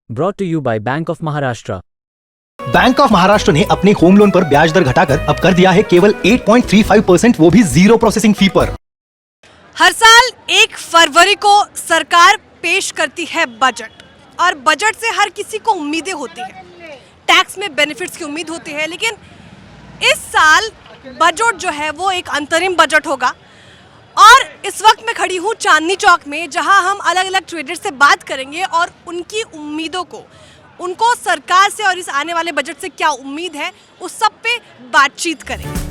Brought to you by Bank of Maharashtra. Bank of Maharashtra ने अपने home loan पर ब्याज दर घटाकर अब कर दिया है केवल 8.35%, वो भी जीरो प्रोसेसिंग फी पर। हर साल 1 फरवरी को सरकार पेश करती है बजट और बजट से हर किसी को उम्मीदें होती हैं, टैक्स में बेनिफिट्स की उम्मीद होती है। लेकिन इस साल बजट जो है वो एक अंतरिम बजट होगा और इस वक्त मैं खड़ी हूँ चांदनी चौक में, जहां हम अलग अलग ट्रेडर्स से बात करेंगे और उनकी उम्मीदों को, उनको सरकार से और इस आने वाले बजट से क्या उम्मीद है, उस सब पे बातचीत करेंगे।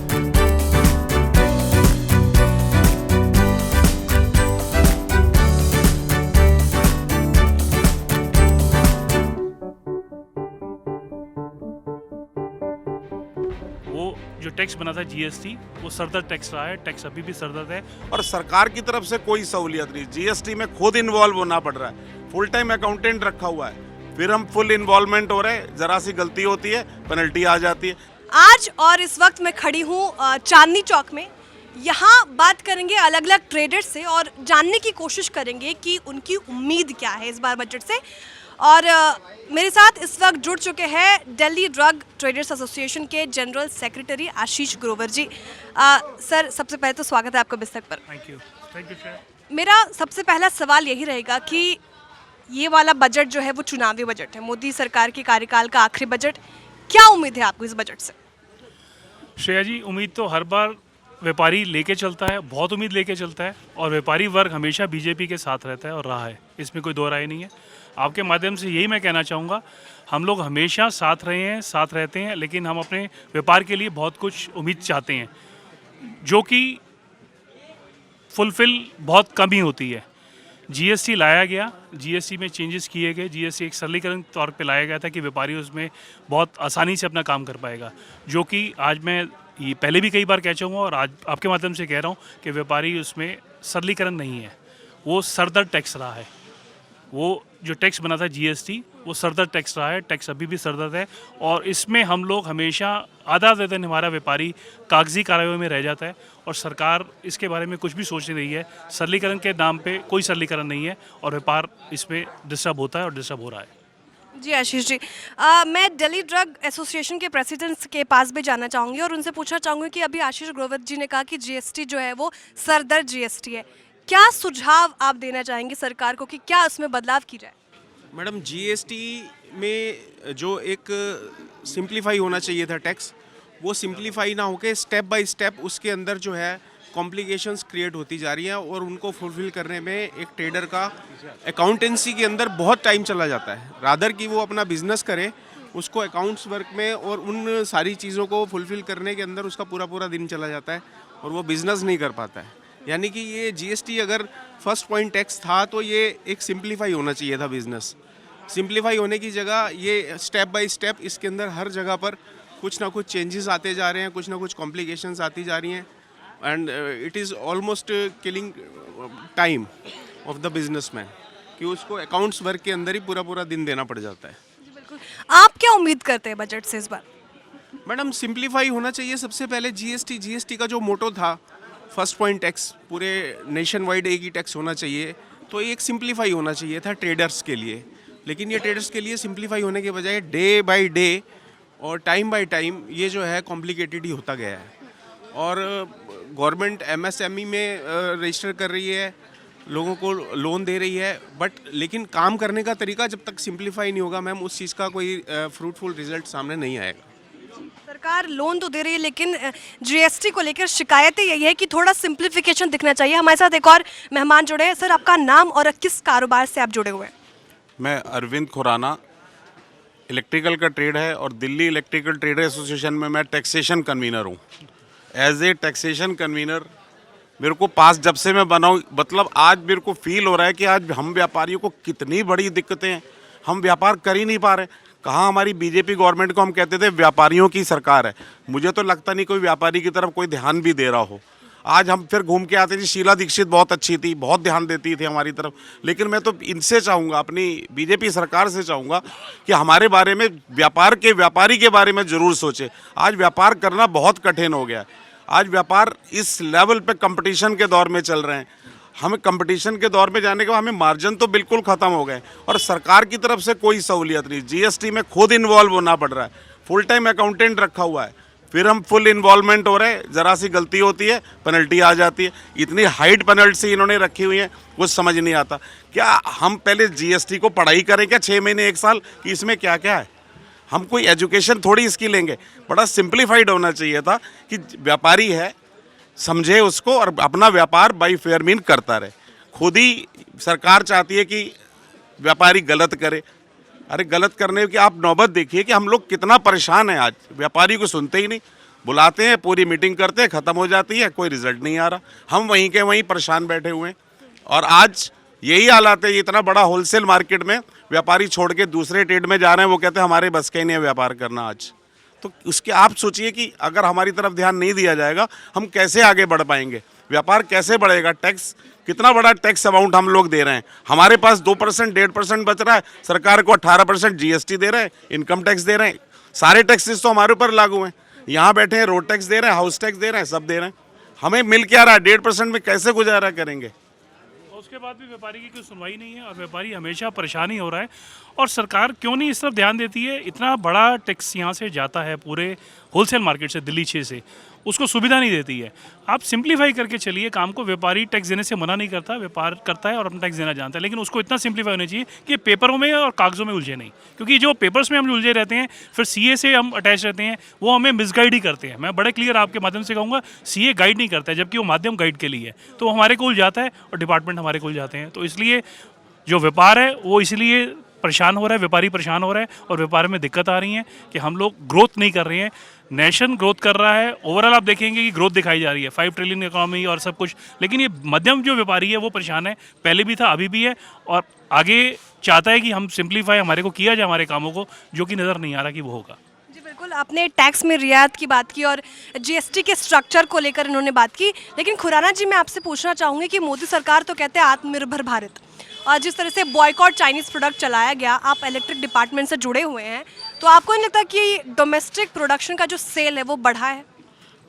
वो जो टैक्स बना था जीएसटी, वो सरदर्द टैक्स रहा है। टैक्स अभी भी सरदर्द है और सरकार की तरफ से कोई सहूलियत नहीं। जीएसटी में खुद इन्वॉल्व होना पड़ रहा है, फुल टाइम अकाउंटेंट रखा हुआ है, फिर हम फुल इन्वॉल्वमेंट हो रहे हैं। जरा सी गलती होती है, पेनल्टी आ जाती है। आज और इस वक्त मैं खड़ी हूँ चांदनी चौक में। यहाँ बात करेंगे अलग अलग ट्रेडर्स से और जानने की कोशिश करेंगे कि उनकी उम्मीद क्या है इस बार बजट से। और मेरे साथ इस वक्त जुड़ चुके हैं दिल्ली ड्रग ट्रेडर्स एसोसिएशन के जनरल सेक्रेटरी आशीष ग्रोवर जी। सर, सबसे पहले तो स्वागत है आपका बिस्तक पर। Thank you sir. मेरा सबसे पहला सवाल यही रहेगा कि ये वाला बजट जो है वो चुनावी बजट है, मोदी सरकार के कार्यकाल का आखिरी बजट। क्या उम्मीद है आपको इस बजट से? श्रेया जी, उम्मीद तो हर बार व्यापारी लेके चलता है, बहुत उम्मीद लेके चलता है और व्यापारी वर्ग हमेशा बीजेपी के साथ रहता है और रहा है, इसमें कोई दो राय नहीं है। आपके माध्यम से यही मैं कहना चाहूँगा, हम लोग हमेशा साथ रहे हैं, साथ रहते हैं, लेकिन हम अपने व्यापार के लिए बहुत कुछ उम्मीद चाहते हैं जो कि फुलफिल बहुत कम ही होती है। जीएसटी लाया गया, जीएसटी में चेंजेस किए गए, जीएसटी एक सरलीकरण तौर पे लाया गया था कि व्यापारी उसमें बहुत आसानी से अपना काम कर पाएगा, जो कि आज मैं ये पहले भी कई बार कह चुका हूँ और आज आपके माध्यम से कह रहा हूँ कि व्यापारी उसमें सरलीकरण नहीं है, वो सरदर्द टैक्स रहा है। वो जो टैक्स बना था जीएसटी, वो सरदर्द टैक्स रहा है। टैक्स अभी भी सरदर्द है और इसमें हम लोग हमेशा आधा वेतन हमारा व्यापारी कागजी कार्रवाई में रह जाता है और सरकार इसके बारे में कुछ भी सोच नहीं रही है। सरलीकरण के नाम पे कोई सरलीकरण नहीं है और व्यापार इसमें डिस्टर्ब होता है और डिस्टर्ब हो रहा है। जी आशीष जी, मैं दिल्ली ड्रग एसोसिएशन के प्रेसिडेंट के पास भी जाना चाहूँगी और उनसे पूछना चाहूँगी कि अभी आशीष ग्रोवर जी ने कहा कि जीएसटी जो है वो सरदर्द जीएसटी है। क्या सुझाव आप देना चाहेंगे सरकार को कि क्या उसमें बदलाव की जाए? मैडम, जीएसटी में जो एक सिंप्लीफाई होना चाहिए था टैक्स, वो सिंप्लीफाई ना होके स्टेप बाय स्टेप उसके अंदर जो है कॉम्प्लिकेशंस क्रिएट होती जा रही हैं और उनको फुलफिल करने में एक ट्रेडर का अकाउंटेंसी के अंदर बहुत टाइम चला जाता है। रादर कि वो अपना बिजनेस करे, उसको अकाउंट्स वर्क में और उन सारी चीज़ों को फुलफिल करने के अंदर उसका पूरा पूरा दिन चला जाता है और वो बिज़नेस नहीं कर पाता है। यानी कि ये जीएसटी अगर फर्स्ट पॉइंट टैक्स था तो ये एक सिंप्लीफाई होना चाहिए था बिज़नेस। सिंप्लीफाई होने की जगह ये स्टेप बाय स्टेप इसके अंदर हर जगह पर कुछ ना कुछ चेंजेस आते जा रहे हैं, कुछ ना कुछ कॉम्प्लिकेशंस आती जा रही हैं and it is almost killing time of the businessman कि उसको अकाउंट्स वर्क के अंदर ही पूरा पूरा दिन देना पड़ जाता है। बिल्कुल। आप क्या उम्मीद करते हैं बजट से इस बार? मैडम, सिंप्लीफाई होना चाहिए सबसे पहले। जीएसटी का जो मोटो था फर्स्ट पॉइंट टैक्स, पूरे नेशन वाइड एक ही टैक्स होना चाहिए, तो एक सिंप्लीफाई होना चाहिए था ट्रेडर्स के लिए। लेकिन ये ट्रेडर्स के लिए सिंप्लीफाई होने के बजाय डे बाय डे और टाइम बाय टाइम ये जो है कॉम्प्लिकेटेड ही होता गया है। और गवर्नमेंट एमएसएमई में रजिस्टर कर रही है, लोगों को लोन दे रही है, बट लेकिन काम करने का तरीका जब तक सिंप्लीफाई नहीं होगा मैम, उस चीज़ का कोई फ्रूटफुल रिजल्ट सामने नहीं आएगा। सरकार लोन तो दे रही है लेकिन जीएसटी को लेकर शिकायतें यही है कि थोड़ा सिंप्लीफिकेशन दिखना चाहिए। हमारे साथ एक और मेहमान जुड़े हैं। सर, आपका नाम और किस कारोबार से आप जुड़े हुए हैं? मैं अरविंद खुराना, इलेक्ट्रिकल का ट्रेड है और दिल्ली इलेक्ट्रिकल ट्रेडर एसोसिएशन में मैं टैक्सेशन कन्वीनर हूँ। एज ए टैक्सेशन कन्वीनर मेरे को पास जब से मैं बना हूँ, मतलब आज मेरे को फील हो रहा है कि आज हम व्यापारियों को कितनी बड़ी दिक्कतें हैं, हम व्यापार कर ही नहीं पा रहे। कहाँ हमारी बीजेपी गवर्नमेंट को हम कहते थे व्यापारियों की सरकार है, मुझे तो लगता नहीं कोई व्यापारी की तरफ कोई ध्यान भी दे रहा हो। आज हम फिर घूम के आते थे, शीला दीक्षित बहुत अच्छी थी, बहुत ध्यान देती थी हमारी तरफ, लेकिन मैं तो इनसे चाहूँगा, अपनी बीजेपी सरकार से चाहूँगा कि हमारे बारे में, व्यापारी के बारे में ज़रूर सोचे। आज व्यापार करना बहुत कठिन हो गया है। आज व्यापार इस लेवल पे कंपटीशन के दौर में चल रहे हैं। हमें कंपटीशन के दौर में जाने के बाद हमें मार्जिन तो बिल्कुल ख़त्म हो गए और सरकार की तरफ से कोई सहूलियत नहीं। जीएसटी में खुद इन्वॉल्व होना पड़ रहा है, फुल टाइम अकाउंटेंट रखा हुआ है, फिर हम फुल इन्वॉल्वमेंट हो रहे हैं। ज़रा सी गलती होती है पेनल्टी आ जाती है। इतनी हाइट पेनल्टी इन्होंने रखी हुई है, कुछ समझ नहीं आता। क्या हम पहले जीएसटी को पढ़ाई करें क्या 6 महीने 1 साल कि इसमें क्या क्या है? हम कोई एजुकेशन थोड़ी इसकी लेंगे। बड़ा सिंप्लीफाइड होना चाहिए था कि व्यापारी है समझे उसको और अपना व्यापार बाई फेयर मीन करता रहे। खुद ही सरकार चाहती है कि व्यापारी गलत करे। अरे गलत करने की आप नौबत देखिए कि हम लोग कितना परेशान हैं। आज व्यापारी को सुनते ही नहीं, बुलाते हैं, पूरी मीटिंग करते हैं, ख़त्म हो जाती है, कोई रिजल्ट नहीं आ रहा। हम वहीं के वहीं परेशान बैठे हुए हैं और आज यही हालात है। इतना बड़ा होलसेल मार्केट में व्यापारी छोड़ के दूसरे ट्रेड में जा रहे हैं, वो कहते हैं हमारे बस का ही नहीं है व्यापार करना आज। तो उसके आप सोचिए कि अगर हमारी तरफ ध्यान नहीं दिया जाएगा हम कैसे आगे बढ़ पाएंगे, व्यापार कैसे बढ़ेगा। टैक्स कितना बड़ा टैक्स अमाउंट हम लोग दे रहे हैं, हमारे पास 2% 1.5% बच रहा है, सरकार को 18% जीएसटी दे रहे हैं, इनकम टैक्स दे रहे हैं, सारे टैक्सेस तो हमारे ऊपर लागू हैं। यहाँ बैठे हैं, रोड टैक्स दे रहे हैं, हाउस टैक्स दे रहे हैं, सब दे रहे हैं, हमें मिल क्या रहा है? 1.5% में कैसे गुजारा करेंगे? उसके बाद भी व्यापारी की कोई सुनवाई नहीं है और व्यापारी हमेशा परेशान ही हो रहा है। और सरकार क्यों नहीं इस तरफ ध्यान देती है? इतना बड़ा टैक्स यहाँ से जाता है पूरे होलसेल मार्केट से, दिल्ली 6 से, उसको सुविधा नहीं देती है। आप सिंप्लीफाई करके चलिए काम को। व्यापारी टैक्स देने से मना नहीं करता, व्यापार करता है और अपना टैक्स देना जानता है, लेकिन उसको इतना सिंप्लीफाई होना चाहिए कि पेपरों में और कागजों में उलझे नहीं। क्योंकि जो पेपर्स में हम उलझे रहते हैं, फिर सीए से हम अटैच रहते हैं, वो हमें मिसगाइड ही करते हैं। मैं बड़े क्लियर आपके माध्यम से कहूँगा, सीए गाइड नहीं करता है, जबकि वो माध्यम गाइड के लिए है। तो हमारे को उलझाता है और डिपार्टमेंट हमारे को उलझाते हैं। तो इसलिए जो व्यापार है वो इसलिए परेशान हो रहा है, व्यापारी परेशान हो रहा है और व्यापार में दिक्कत आ रही है कि हम लोग ग्रोथ नहीं कर रहे हैं। नेशन ग्रोथ कर रहा है, ओवरऑल आप देखेंगे कि ग्रोथ दिखाई जा रही है, 5 ट्रिलियन इकोनॉमी और सब कुछ, लेकिन ये मध्यम जो व्यापारी है वो परेशान है। पहले भी था, अभी भी है और आगे चाहता है कि हम सिंप्लीफाई हमारे को किया जाए हमारे कामों को, जो कि नज़र नहीं आ रहा कि वो होगा। जी बिल्कुल, आपने टैक्स में रियायत की बात की और जीएसटी के स्ट्रक्चर को लेकर इन्होंने बात की, लेकिन खुराना जी मैं आपसे पूछना चाहूँगी कि मोदी सरकार तो कहते हैं आत्मनिर्भर भारत, और जिस तरह से बॉयकॉट चाइनीज़ प्रोडक्ट चलाया गया, आप इलेक्ट्रिक डिपार्टमेंट से जुड़े हुए हैं, तो आपको नहीं लगता कि डोमेस्टिक प्रोडक्शन का जो सेल है वो बढ़ा है?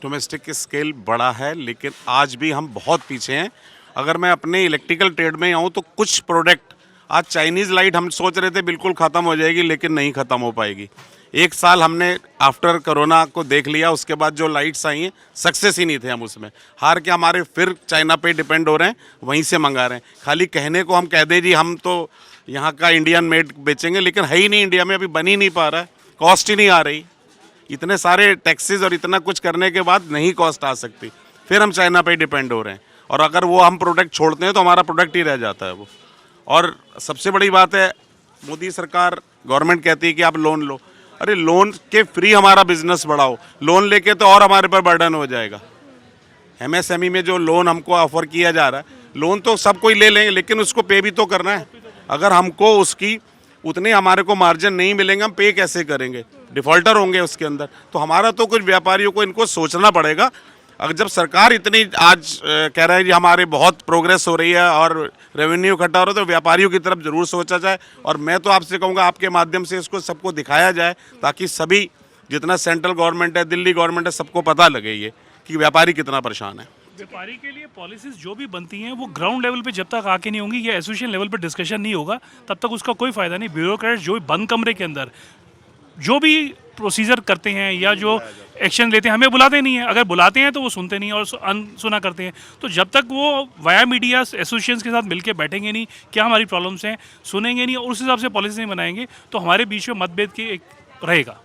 डोमेस्टिक की स्केल बड़ा है, लेकिन आज भी हम बहुत पीछे हैं। अगर मैं अपने इलेक्ट्रिकल ट्रेड में आऊँ तो कुछ प्रोडक्ट, आज चाइनीज़ लाइट हम सोच रहे थे बिल्कुल ख़त्म हो जाएगी, लेकिन नहीं ख़त्म हो पाएगी। 1 साल हमने आफ्टर कोरोना को देख लिया, उसके बाद जो लाइट्स आई हैं सक्सेस ही नहीं थे हम उसमें, हार के हमारे फिर चाइना पे डिपेंड हो रहे हैं, वहीं से मंगा रहे हैं। खाली कहने को हम कह दें जी हम तो यहाँ का इंडियन मेड बेचेंगे, लेकिन है ही नहीं, इंडिया में अभी बन ही नहीं पा रहा है, कॉस्ट ही नहीं आ रही। इतने सारे टैक्सेस और इतना कुछ करने के बाद नहीं कॉस्ट आ सकती, फिर हम चाइना पे डिपेंड हो रहे हैं। और अगर वो हम प्रोडक्ट छोड़ते हैं तो हमारा प्रोडक्ट ही रह जाता है वो। और सबसे बड़ी बात है, मोदी सरकार गवर्नमेंट कहती है कि आप लोन लो, अरे लोन के फ्री हमारा बिजनेस बढ़ाओ, लोन लेके तो और हमारे पर बर्डन हो जाएगा। एमएसएमई में जो लोन हमको ऑफर किया जा रहा है, लोन तो सब कोई ले लेंगे, लेकिन उसको पे भी तो करना है। अगर हमको उसकी उतने हमारे को मार्जिन नहीं मिलेंगे, हम पे कैसे करेंगे? डिफॉल्टर होंगे उसके अंदर। तो हमारा तो कुछ व्यापारियों को इनको सोचना पड़ेगा। अगर जब सरकार इतनी आज कह रहा है कि हमारे बहुत प्रोग्रेस हो रही है और रेवेन्यू इकट्ठा हो रहा है, तो व्यापारियों की तरफ जरूर सोचा जाए। और मैं तो आपसे कहूँगा आपके माध्यम से इसको सबको दिखाया जाए, ताकि सभी जितना सेंट्रल गवर्नमेंट है, दिल्ली गवर्नमेंट है, सबको पता लगे ये कि व्यापारी कितना परेशान है। व्यापारी के लिए पॉलिसीज जो भी बनती हैं वो ग्राउंड लेवल पे जब तक आके नहीं होंगी या एसोसिएशन लेवल पे डिस्कशन नहीं होगा, तब तक उसका कोई फ़ायदा नहीं। ब्यूरोक्रेट्स जो बंद कमरे के अंदर जो भी प्रोसीजर करते हैं या जो एक्शन लेते हैं, हमें बुलाते नहीं हैं। अगर बुलाते हैं तो वो सुनते नहीं और अनसुना करते हैं। तो जब तक वो वाया मीडिया एसोसिएशंस के साथ मिलकर बैठेंगे नहीं, क्या हमारी प्रॉब्लम्स हैं, सुनेंगे नहीं और उस हिसाब से पॉलिसी नहीं बनाएंगे, तो हमारे बीच में मतभेद के एक रहेगा।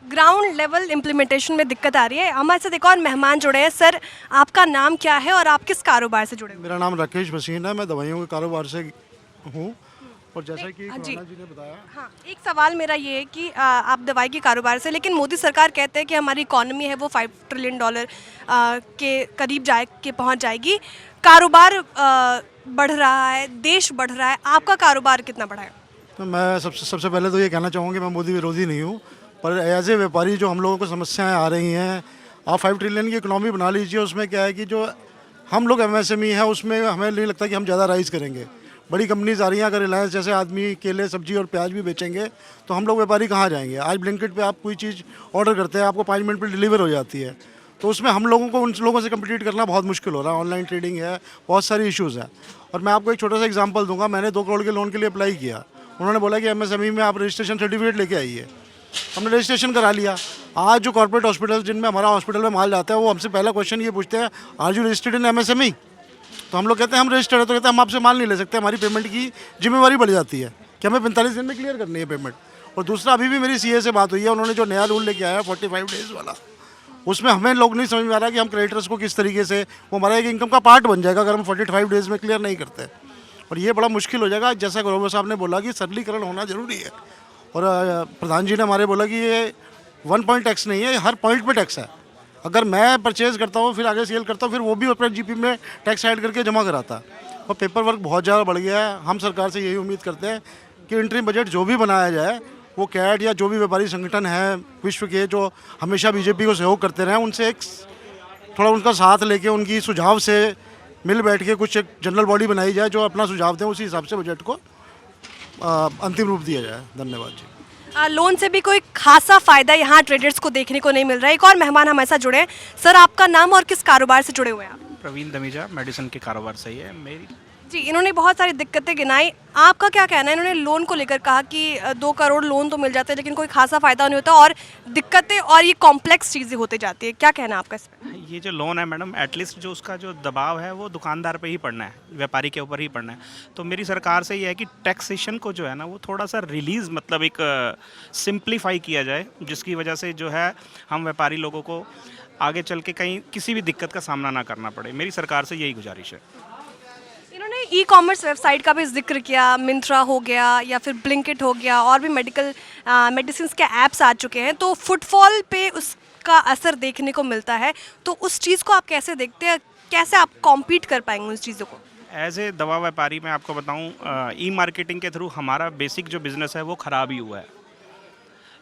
ग्राउंड लेवल इम्प्लीमेंटेशन में दिक्कत आ रही है। हमारे साथ एक और मेहमान जुड़े हैं। सर, आपका नाम क्या है और आप किस कारोबार से जुड़े हुए हैं? मेरा नाम राकेश भसीन है, मैं दवाइयों के कारोबार से हूँ। और जैसा कि हाँ जी। खुराना जी ने बताया, हाँ, एक सवाल मेरा ये है कि आप दवाई के कारोबार से, लेकिन मोदी सरकार कहते हैं कि हमारी इकोनॉमी है वो $5 ट्रिलियन के करीब पहुंच जाएगी। कारोबार बढ़ रहा है, देश बढ़ रहा है, आपका कारोबार कितना बढ़ा है? तो मैं सबसे पहले तो ये कहना चाहूँगा कि मैं मोदी विरोधी नहीं हूँ, पर एज ए व्यापारी जो हम लोगों को समस्याएं आ रही हैं, आप 5 ट्रिलियन की इकोनॉमी बना लीजिए, उसमें क्या है कि जो हम लोग एमएसएमई है उसमें हमें नहीं लगता कि हम ज़्यादा राइज करेंगे। बड़ी कंपनीज आ रही हैं, अगर रिलायंस जैसे आदमी केले सब्जी और प्याज भी बेचेंगे तो हम लोग व्यापारी कहाँ जाएंगे? आज ब्लिंकिट पे आप कोई चीज़ ऑर्डर करते हैं, आपको 5 मिनट पर डिलीवर हो जाती है। तो उसमें हम लोगों को उन लोगों से कम्पीट करना बहुत मुश्किल हो रहा है। ऑनलाइन ट्रेडिंग है, बहुत सारी इश्यूज़ है। और मैं आपको एक छोटा सा एग्जांपल दूंगा। मैंने 2 करोड़ के लोन के लिए अप्लाई किया। उन्होंने बोला कि एमएसएमई में आप रजिस्ट्रेशन सर्टिफिकेट लेके आइए। हमने रजिस्ट्रेशन करा लिया। आज जो कॉर्पोरेट हॉस्पिटल जिनमें हमारा हॉस्पिटल में माल जाता है, वो हमसे पहला क्वेश्चन ये पूछते हैं, are you registered in MSME? तो हम लोग कहते हैं हम रजिस्टर्ड है। तो कहते हैं हम आपसे माल नहीं ले सकते, हमारी पेमेंट की जिम्मेवारी बढ़ जाती है कि हमें 45 दिन में क्लियर करनी है पेमेंट। और दूसरा, अभी भी मेरी सीए से बात हुई है, उन्होंने जो नया रूल लेके आया 45 डेज़ वाला, उसमें हमें लोग नहीं समझ में आ रहा कि हम क्रेडिटर्स को किस तरीके से, वो हमारा एक इनकम का पार्ट बन जाएगा अगर हम 45 डेज़ में क्लियर नहीं करते। और ये बड़ा मुश्किल हो जाएगा। जैसा ग्रोवर साहब ने बोला कि सरलीकरण होना ज़रूरी है। और प्रधान जी ने हमारे बोला कि ये 1 पॉइंट टैक्स नहीं है, हर पॉइंट पे टैक्स है। अगर मैं परचेज़ करता हूँ, फिर आगे सेल करता हूँ, फिर वो भी अपने जीपी में टैक्स ऐड करके जमा कराता है। और पेपर वर्क बहुत ज़्यादा बढ़ गया है। हम सरकार से यही उम्मीद करते हैं कि इंटरिम बजट जो भी बनाया जाए, वो कैट या जो भी व्यापारी संगठन है विश्व के, जो हमेशा बीजेपी को सहयोग करते रहे, उनसे एक थोड़ा उनका साथ लेके, उनकी सुझाव से मिल बैठ के कुछ एक जनरल बॉडी बनाई जाए जो अपना सुझाव दें, उसी हिसाब से बजट को अंतिम रूप दिया जाए। धन्यवाद जी। लोन से भी कोई खासा फायदा यहाँ ट्रेडर्स को देखने को नहीं मिल रहा है। एक और मेहमान हमारे साथ जुड़े हैं। सर, आपका नाम और किस कारोबार से जुड़े हुए हैं आप? प्रवीण धमीजा, मेडिसिन के कारोबार से ही है मेरी। जी, इन्होंने बहुत सारी दिक्कतें गिनाई। आपका क्या कहना है? इन्होंने लोन को लेकर कहा कि 2 करोड़ लोन तो मिल जाते हैं लेकिन कोई खासा फायदा नहीं होता और दिक्कतें और ये कॉम्प्लेक्स चीज़ें होती जाती है। क्या कहना है आपका इस पर? ये जो लोन है मैडम, एटलीस्ट जो उसका जो दबाव है वो दुकानदार पे ही पड़ना है, व्यापारी के ऊपर ही पड़ना है। तो मेरी सरकार से ये है कि टैक्सेशन को जो है ना, वो थोड़ा सा रिलीज़, मतलब एक सिंप्लीफाई किया जाए, जिसकी वजह से जो है हम व्यापारी लोगों को आगे चल के कहीं किसी भी दिक्कत का सामना ना करना पड़े। मेरी सरकार से यही गुजारिश है। इन्होंने ई-कॉमर्स वेबसाइट का भी जिक्र किया। मिंत्रा हो गया या फिर ब्लिंकिट हो गया, और भी मेडिसिन के ऐप्स आ चुके हैं, तो फुटफॉल पे उसका असर देखने को मिलता है। तो उस चीज़ को आप कैसे देखते हैं? कैसे आप कॉम्पीट कर पाएंगे उस चीज़ों को? एज ए दवा व्यापारी मैं आपको बताऊं, ई मार्केटिंग के थ्रू हमारा बेसिक जो बिज़नेस है वो ख़राब ही हुआ है।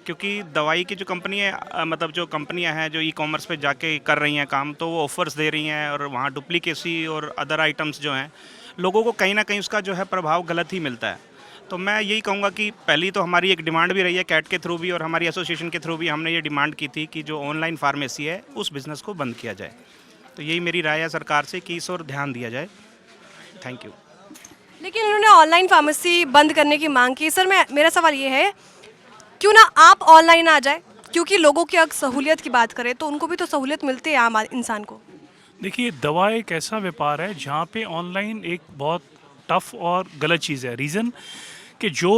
क्योंकि दवाई की जो कंपनी है, मतलब जो कंपनियां हैं जो ई कॉमर्स पे जाके कर रही हैं काम, तो वो ऑफ़र्स दे रही हैं और वहाँ डुप्लीकेसी और अदर आइटम्स जो हैं, लोगों को कहीं ना कहीं उसका जो है प्रभाव गलत ही मिलता है। तो मैं यही कहूँगा कि पहली तो हमारी एक डिमांड भी रही है कैट के थ्रू भी, और हमारी एसोसिएशन के थ्रू भी हमने ये डिमांड की थी कि जो ऑनलाइन फार्मेसी है उस बिज़नेस को बंद किया जाए। तो यही मेरी राय है सरकार से कि इस ओर ध्यान दिया जाए। Thank you. लेकिन उन्होंने ऑनलाइन फार्मेसी बंद करने की मांग की। सर, मेरा सवाल ये है, क्यों ना आप ऑनलाइन आ जाए? क्योंकि लोगों की अगर सहूलियत की बात करें तो उनको भी तो सहूलियत मिलती है आम इंसान को। देखिए, दवा एक ऐसा व्यापार है जहाँ पे ऑनलाइन एक बहुत टफ और गलत चीज़ है। रीज़न कि जो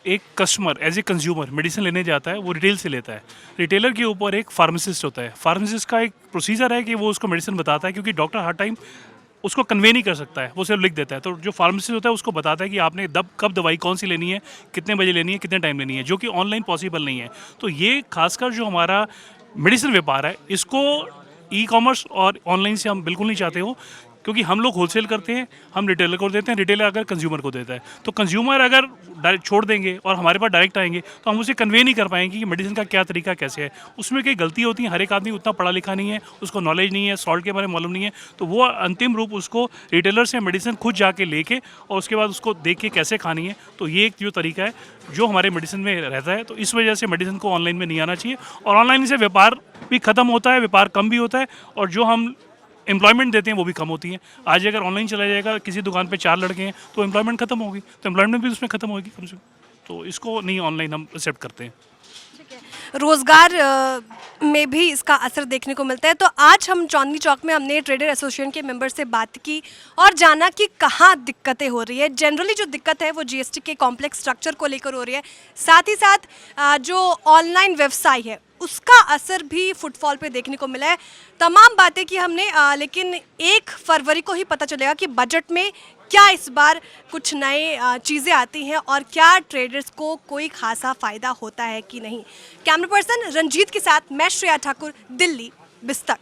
एक customer as a consumer medicine लेने जाता है वो रिटेल से लेता है। रिटेलर के ऊपर एक फार्मासिस्ट होता है। फार्मासिस्ट का एक प्रोसीजर है कि वो उसको मेडिसिन बताता है, क्योंकि डॉक्टर हर टाइम उसको कन्वे नहीं कर सकता है, वो सिर्फ लिख देता है। तो जो फार्मासिस्ट होता है उसको बताता है कि आपने कब दवाई कौन सी लेनी है, कितने बजे लेनी है, कितने टाइम लेनी है, जो कि ऑनलाइन पॉसिबल नहीं है। तो ये खासकर जो हमारा मेडिसिन व्यापार है, इसको ई कॉमर्स और ऑनलाइन से हम बिल्कुल नहीं चाहते हो, क्योंकि हम लोग होलसेल करते हैं, हम रिटेलर को देते हैं, रिटेलर अगर कंज्यूमर को देता है। तो कंज्यूमर अगर डायरेक्ट छोड़ देंगे और हमारे पास डायरेक्ट आएंगे तो हम उसे कन्वे नहीं कर पाएंगे कि मेडिसिन का क्या तरीका कैसे है। उसमें कई गलती होती है। हर एक आदमी उतना पढ़ा लिखा नहीं है, उसको नॉलेज नहीं है, सॉल्ट के बारे में मालूम नहीं है, तो वो अंतिम रूप उसको रिटेलर से मेडिसिन खुद जाके लेके और उसके बाद उसको देख के कैसे खानी है। तो ये एक जो तरीका है जो हमारे मेडिसिन में रहता है। तो इस वजह से मेडिसिन को ऑनलाइन में नहीं आना चाहिए, और ऑनलाइन से व्यापार भी ख़त्म होता है, व्यापार कम भी होता है, और जो हम एम्प्लॉयमेंट देते हैं वो भी कम होती है। आज अगर ऑनलाइन चला जाएगा, किसी दुकान पे 4 लड़के हैं तो एम्प्लॉयमेंट खत्म होगी, तो एम्प्लॉयमेंट भी उसमें खत्म होगी कम से कम। तो इसको नहीं ऑनलाइन हम एक्सेप्ट करते हैं। रोजगार में भी इसका असर देखने को मिलता है। तो आज हम चांदनी चौक में हमने ट्रेडर एसोसिएशन के मेंबर से बात की और जाना कि कहाँ दिक्कतें हो रही है। जनरली जो दिक्कत है वो जीएसटी के कॉम्प्लेक्स स्ट्रक्चर को लेकर हो रही है, साथ ही साथ जो ऑनलाइन व्यवसाय है उसका असर भी फुटफॉल पे देखने को मिला है। तमाम बातें की हमने, लेकिन 1 फरवरी को ही पता चलेगा कि बजट में क्या इस बार कुछ नए चीज़ें आती हैं और क्या ट्रेडर्स को कोई खासा फ़ायदा होता है कि नहीं। कैमरा पर्सन रंजीत के साथ मैं श्रेया ठाकुर, दिल्ली बिस्तक।